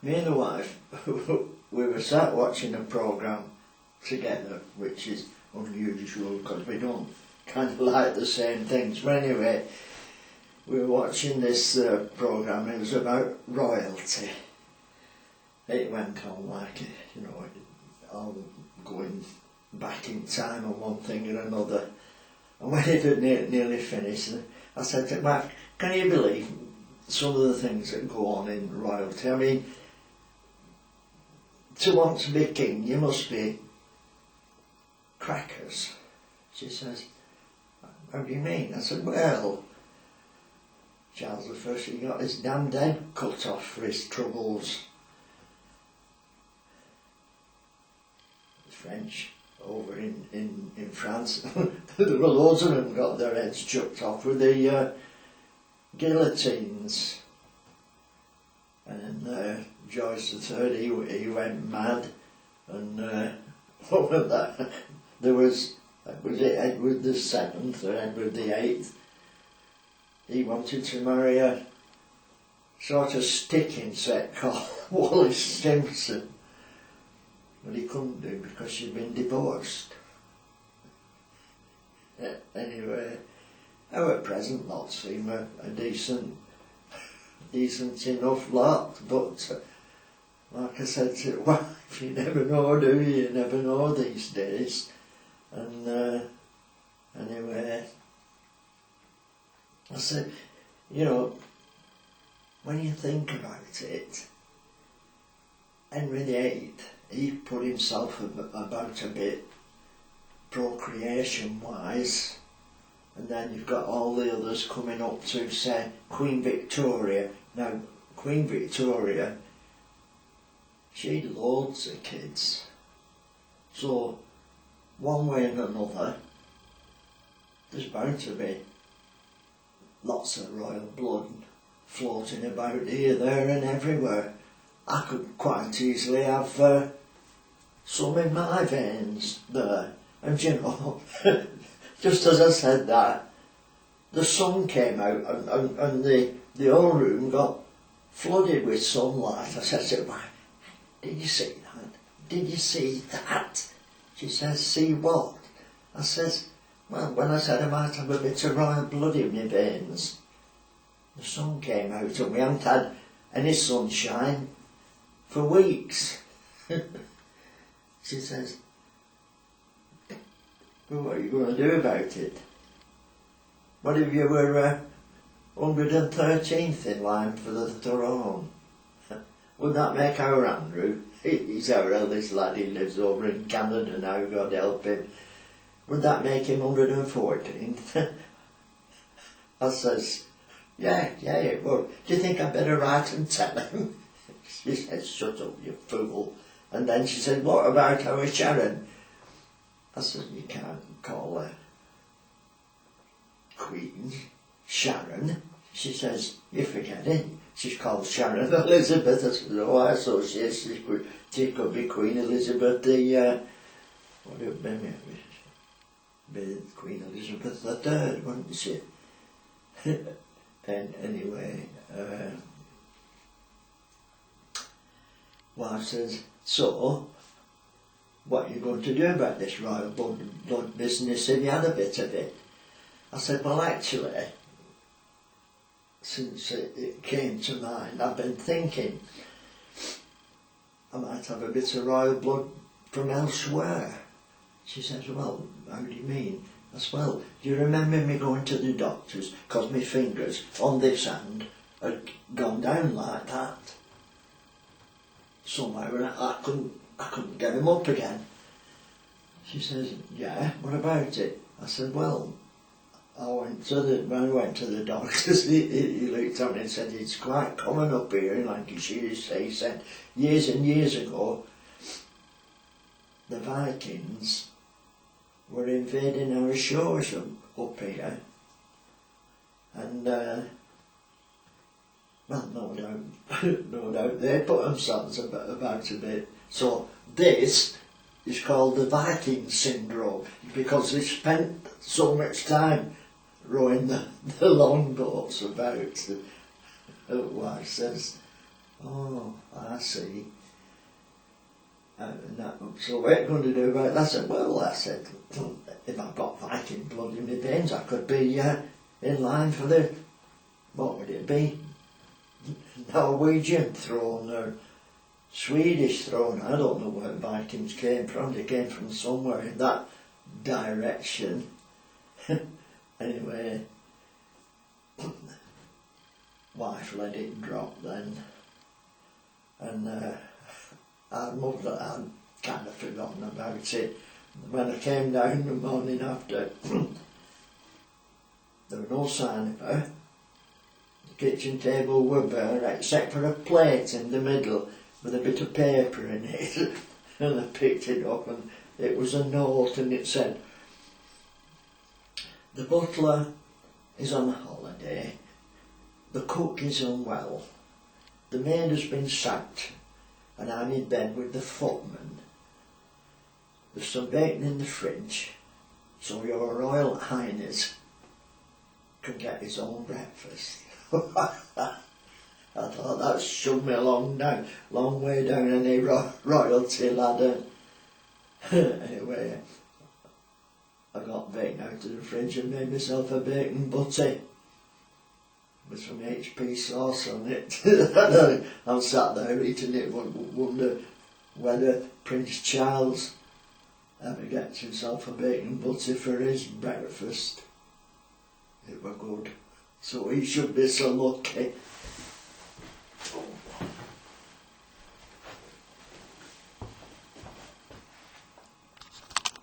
me and the wife, we were sat watching a programme together, which is unusual because we don't kind of like the same things. But anyway, we were watching this programme. It was about royalty. It went on like, you know, all going back in time on one thing or another. And when it had nearly finished, I said to Mark, can you believe some of the things that go on in royalty? I mean, to want to be king, you must be crackers. She says, how do you mean? I said, well, Charles I, he got his damned head cut off for his troubles. The French over in France, there were loads of them got their heads chucked off with the guillotines. And George III, he went mad, and what was that? There was it Edward VII or Edward VIII. He wanted to marry a sort of stick insect called Wallis Simpson, but he couldn't do because she'd been divorced. Anyway, our present lot seem a decent enough lot, but like I said to the wife, you never know, do you? You never know these days. And anyway, I said, you know, when you think about it, Henry VIII, he put himself about a bit procreation-wise, and then you've got all the others coming up to, say, Queen Victoria. Now, Queen Victoria, she had loads of kids. So, one way and another, there's bound to be lots of royal blood floating about here, there and everywhere. I could quite easily have some in my veins there. And you know, just as I said that, the sun came out and the whole room got flooded with sunlight. I said, "Why, did you see that? Did you see that?" She says, "See what?" I says, "Well, when I said I might have a bit of royal blood in my veins, the sun came out and we haven't had any sunshine for weeks." She says, "Well, what are you going to do about it? What if you were 113th in line for the throne? Would that make our Andrew, he's our eldest lad, he lives over in Canada now, God help him, would that make him 114th? I says, yeah, it would. Do you think I'd better write and tell him?" She said, "Shut up, you fool." And then she said, "What about our Sharon?" I said, "You can't call her Queen Sharon." She says, "You're forgetting. She's called Sharon Elizabeth." I said, "Oh, I associate she could be Queen Elizabeth what would it be Queen Elizabeth III, wouldn't she?" And anyway, wife says, "So, what are you going to do about this royal blood business if you had a bit of it?" I said, "Well, actually, since it came to mind, I've been thinking I might have a bit of royal blood from elsewhere." She says, "Well, how do you mean?" I said, "Well, do you remember me going to the doctors because my fingers on this hand had gone down like that? Somehow and I couldn't get them up again." She says, "Yeah, what about it?" I said, "Well, when I went to the doctors, he looked at me and said, it's quite common up here in Lancashire." He said, years and years ago, the Vikings were invading our shores up here. And, well, no doubt they put themselves about a bit. So this is called the Viking syndrome, because they spent so much time rowing the longboats about. The wife says, Oh, I see. So what are you going to do about that? I said, well, I said, if I've got Viking blood in my veins, I could be in line for the, what would it be? Norwegian throne or Swedish throne. I don't know where Vikings came from. They came from somewhere in that direction. Anyway, wife let it drop then. And I'd kind of forgotten about it. When I came down the morning after, there was no sign of her. The kitchen table were bare except for a plate in the middle with a bit of paper in it. And I picked it up and it was a note and it said, "The butler is on holiday. The cook is unwell. The maid has been sacked and I'm in bed with the footman. There's some bacon in the fridge, so your Royal Highness can get his own breakfast." I thought that shoved me a long way down any royalty ladder. Anyway, I got bacon out of the fridge and made myself a bacon butty with some HP sauce on it. I'm sat there eating it, wonder whether Prince Charles ever gets himself a bacon butty for his breakfast. It were good, so he should be so lucky.